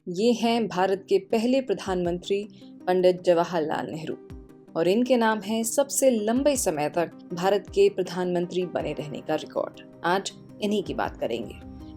ये हैं भारत के पहले प्रधानमंत्री पंडित जवाहरलाल नेहरू और इनके नाम है सबसे लंबे समय तक भारत के प्रधानमंत्री बने रहने का रिकॉर्ड। आज इन्हीं की बात करेंगे।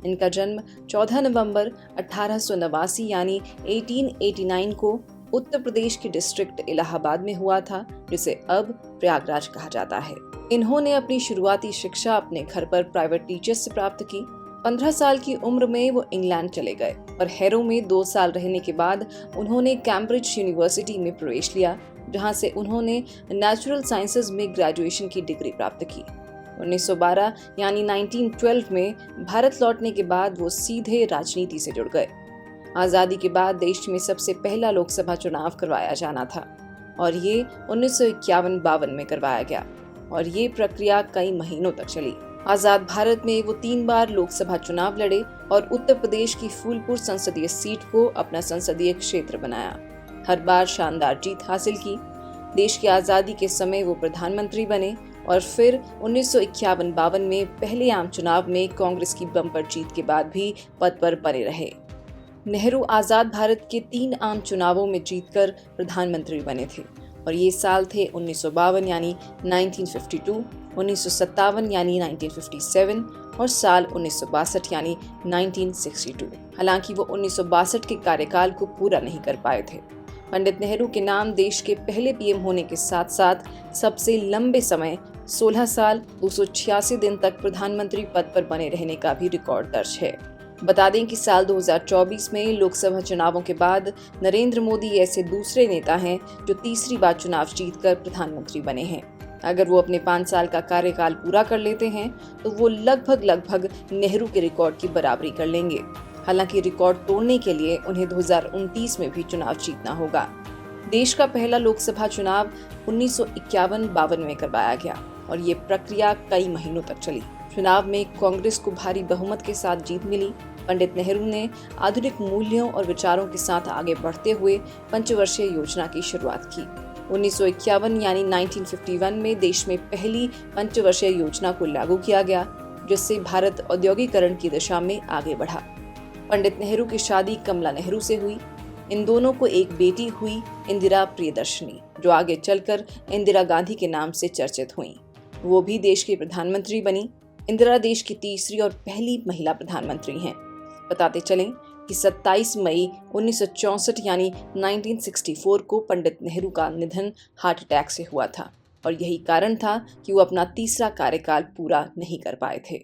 इनका जन्म 14 नवंबर 1889 यानी 1889 को उत्तर प्रदेश के डिस्ट्रिक्ट इलाहाबाद में हुआ था, जिसे अब प्रयागराज कहा जाता है। इन्होंने अपनी शुरुआती शिक्षा अपने घर पर प्राइवेट टीचर्स से प्राप्त की। 15 साल की उम्र में वो इंग्लैंड चले गए और हैरो में 2 साल रहने के बाद उन्होंने कैम्ब्रिज यूनिवर्सिटी में प्रवेश लिया, जहां से उन्होंने नेचुरल साइंसेज में ग्रेजुएशन की डिग्री प्राप्त की। 1912 यानी 1912 में भारत लौटने के बाद वो सीधे राजनीति से जुड़ गए। आजादी के बाद देश में सबसे पहला लोकसभा चुनाव करवाया जाना था और ये 1951-52 में करवाया गया और ये प्रक्रिया कई महीनों तक चली। आजाद भारत में वो 3 बार लोकसभा चुनाव लड़े और उत्तर प्रदेश की फूलपुर संसदीय सीट को अपना संसदीय क्षेत्र बनाया। हर बार शानदार जीत हासिल की। देश की आजादी के समय वो प्रधानमंत्री बने और फिर 1951-52 में पहले आम चुनाव में कांग्रेस की बम्पर जीत के बाद भी पद पर बने रहे। नेहरू आजाद भारत के 3 आम चुनावों में जीतकर प्रधानमंत्री बने थे और ये साल थे 1952 यानी 1952, 1957 यानी 1957 और साल 1962 यानी 1962। हालांकि वो 1962 के कार्यकाल को पूरा नहीं कर पाए थे। पंडित नेहरू के नाम देश के पहले पीएम होने के साथ साथ सबसे लंबे समय 16 साल 286 दिन तक प्रधानमंत्री पद पर बने रहने का भी रिकॉर्ड दर्ज है। बता दें कि साल 2024 में लोकसभा चुनावों के बाद नरेंद्र मोदी ऐसे दूसरे नेता हैं जो तीसरी बार चुनाव जीतकर प्रधानमंत्री बने हैं। अगर वो अपने 5 साल का कार्यकाल पूरा कर लेते हैं तो वो लगभग नेहरू के रिकॉर्ड की बराबरी कर लेंगे। हालांकि रिकॉर्ड तोड़ने के लिए उन्हें 2029 में भी चुनाव जीतना होगा। देश का पहला लोकसभा चुनाव 1951-52 में करवाया गया और ये प्रक्रिया कई महीनों तक चली। चुनाव में कांग्रेस को भारी बहुमत के साथ जीत मिली। पंडित नेहरू ने आधुनिक मूल्यों और विचारों के साथ आगे बढ़ते हुए पंचवर्षीय योजना की शुरुआत की। 1951 यानी 1951 में देश में पहली पंचवर्षीय योजना को लागू किया गया, जिससे भारत औद्योगिकरण की दिशा में आगे बढ़ा। पंडित नेहरू की शादी कमला नेहरू से हुई। इन दोनों को एक बेटी हुई, इंदिरा प्रियदर्शनी, जो आगे चलकर इंदिरा गांधी के नाम से चर्चित हुई। वो भी देश की प्रधानमंत्री बनी। इंदिरा देश की तीसरी और पहली महिला प्रधानमंत्री हैं। बताते चलें कि 27 मई 1964 यानी 1964 को पंडित नेहरू का निधन हार्ट अटैक से हुआ था और यही कारण था कि वो अपना तीसरा कार्यकाल पूरा नहीं कर पाए थे।